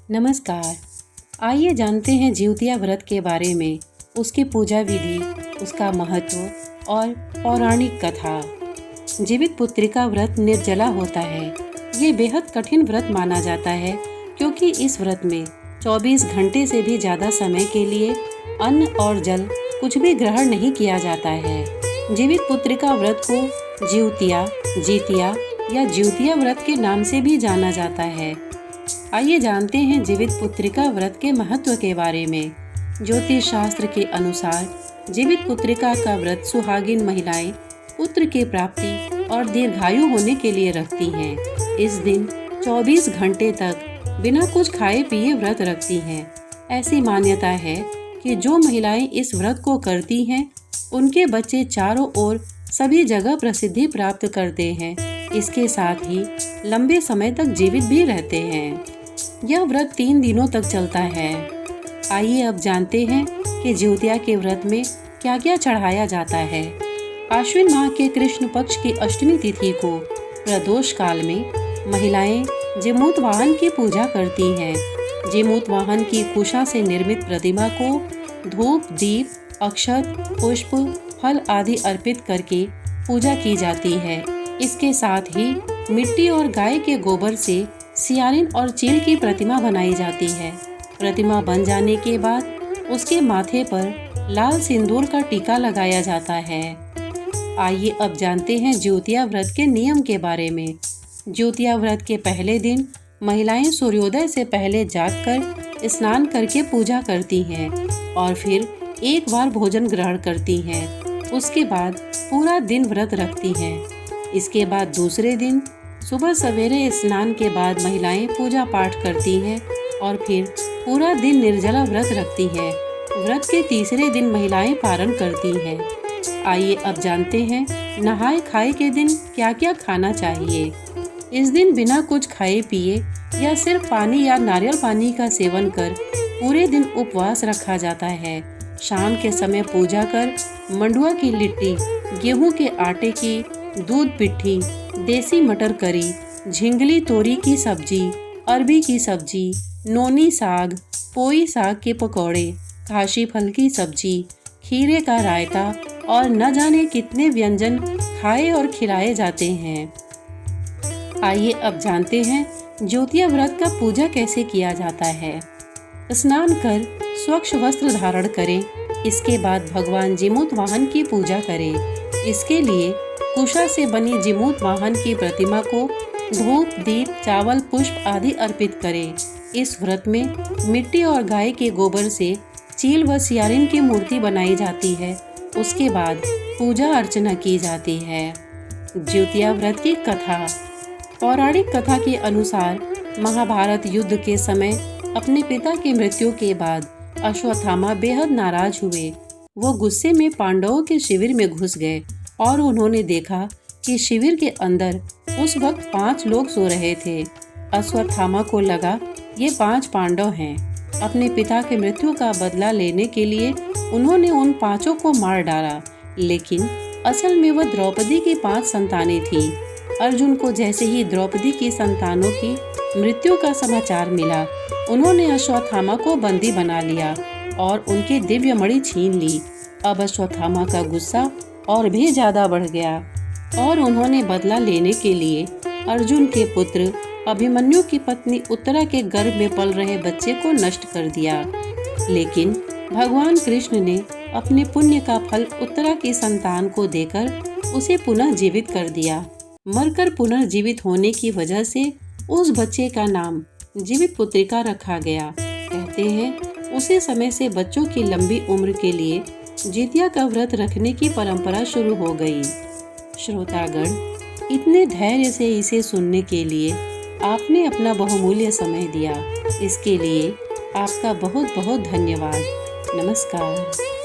नमस्कार। आइए जानते हैं जिउतिया व्रत के बारे में, उसकी पूजा विधि, उसका महत्व और पौराणिक कथा। जीवित पुत्रिका व्रत निर्जला होता है। ये बेहद कठिन व्रत माना जाता है क्योंकि इस व्रत में 24 घंटे से भी ज़्यादा समय के लिए अन्न और जल कुछ भी ग्रहण नहीं किया जाता है। जीवित पुत्रिका व्रत को जिउतिया, जीतिया या जिउतिया व्रत के नाम से भी जाना जाता है। आइए जानते हैं जीवित पुत्रिका व्रत के महत्व के बारे में। ज्योतिष शास्त्र के अनुसार जीवित पुत्रिका का व्रत सुहागिन महिलाएं पुत्र की प्राप्ति और दीर्घायु होने के लिए रखती हैं। इस दिन 24 घंटे तक बिना कुछ खाए पिए व्रत रखती हैं। ऐसी मान्यता है कि जो महिलाएं इस व्रत को करती हैं, उनके बच्चे चारों ओर सभी जगह प्रसिद्धि प्राप्त करते हैं। इसके साथ ही लंबे समय तक जीवित भी रहते हैं। यह व्रत 3 दिनों तक चलता है। आइए अब जानते हैं कि जिउतिया के व्रत में क्या क्या चढ़ाया जाता है। आश्विन माह के कृष्ण पक्ष की अष्टमी तिथि को प्रदोष काल में महिलाएं जिमूत वाहन की पूजा करती हैं। जिमूत वाहन की कुशा से निर्मित प्रतिमा को धूप, दीप, अक्षत, पुष्प, फल आदि अर्पित करके पूजा की जाती है। इसके साथ ही मिट्टी और गाय के गोबर से सियारिन और चील की प्रतिमा बनाई जाती है। प्रतिमा बन जाने के बाद उसके माथे पर लाल सिंदूर का टीका लगाया जाता है। आइए अब जानते हैं जिउतिया व्रत के नियम के बारे में। जिउतिया व्रत के पहले दिन महिलाएं सूर्योदय से पहले जागकर स्नान करके पूजा करती हैं और फिर एक बार भोजन ग्रहण करती हैं। उसके बाद पूरा दिन व्रत रखती हैं। इसके बाद दूसरे दिन सुबह सवेरे स्नान के बाद महिलाएं पूजा पाठ करती हैं और फिर पूरा दिन निर्जला व्रत रखती हैं। व्रत के तीसरे दिन महिलाएं पारण करती हैं। आइए अब जानते हैं नहाए खाए के दिन क्या क्या खाना चाहिए। इस दिन बिना कुछ खाए पिए या सिर्फ पानी या नारियल पानी का सेवन कर पूरे दिन उपवास रखा जाता है। शाम के समय पूजा कर मंडुआ की लिट्टी, गेहूं के आटे की दूध पिट्ठी, देसी मटर करी, झिंगली तोरी की सब्जी, अरबी की सब्जी, नोनी साग, पोई साग के पकौड़े, काशी फल की सब्जी, खीरे का रायता और न जाने कितने व्यंजन खाए और खिलाए जाते हैं। आइए अब जानते हैं जिउतिया व्रत का पूजा कैसे किया जाता है। स्नान कर स्वच्छ वस्त्र धारण करें। इसके बाद भगवान जिमूत वाहन की पूजा करें। इसके लिए कुशा से बनी जिमूत वाहन की प्रतिमा को धूप, दीप, चावल, पुष्प आदि अर्पित करें। इस व्रत में मिट्टी और गाय के गोबर से चील व सियारिन की मूर्ति बनाई जाती है। उसके बाद पूजा अर्चना की जाती है। जिउतिया व्रत की कथा। पौराणिक कथा के अनुसार महाभारत युद्ध के समय अपने पिता की मृत्यु के बाद अश्वत्थामा बेहद नाराज हुए। वो गुस्से में पांडवों के शिविर में घुस गए और उन्होंने देखा कि शिविर के अंदर उस वक्त 5 लोग सो रहे थे। अश्वत्थामा को लगा ये 5 पांडव हैं। अपने पिता की मृत्यु का बदला लेने के लिए उन्होंने उन 5 को मार डाला, लेकिन असल में वह द्रौपदी की 5 संतानें थीं। अर्जुन को जैसे ही द्रौपदी की संतानों की मृत्यु का समाचार मिला, उन्होंने अश्वत्थामा को बंदी बना लिया और उनकी दिव्य मणि छीन ली। अब अश्वत्थामा का गुस्सा और भी ज्यादा बढ़ गया और उन्होंने बदला लेने के लिए अर्जुन के पुत्र अभिमन्यु की पत्नी उत्तरा के गर्भ में पल रहे बच्चे को नष्ट कर दिया। लेकिन भगवान कृष्ण ने अपने पुण्य का फल उत्तरा की संतान को देकर उसे पुनः जीवित कर दिया। मरकर पुनर्जीवित होने की वजह से उस बच्चे का नाम जीवित पुत्रिका रखा गया। कहते हैं उसी समय से बच्चों की लंबी उम्र के लिए जिउतिया का व्रत रखने की परंपरा शुरू हो गई। श्रोतागण, इतने धैर्य से इसे सुनने के लिए आपने अपना बहुमूल्य समय दिया। इसके लिए आपका बहुत बहुत धन्यवाद। नमस्कार।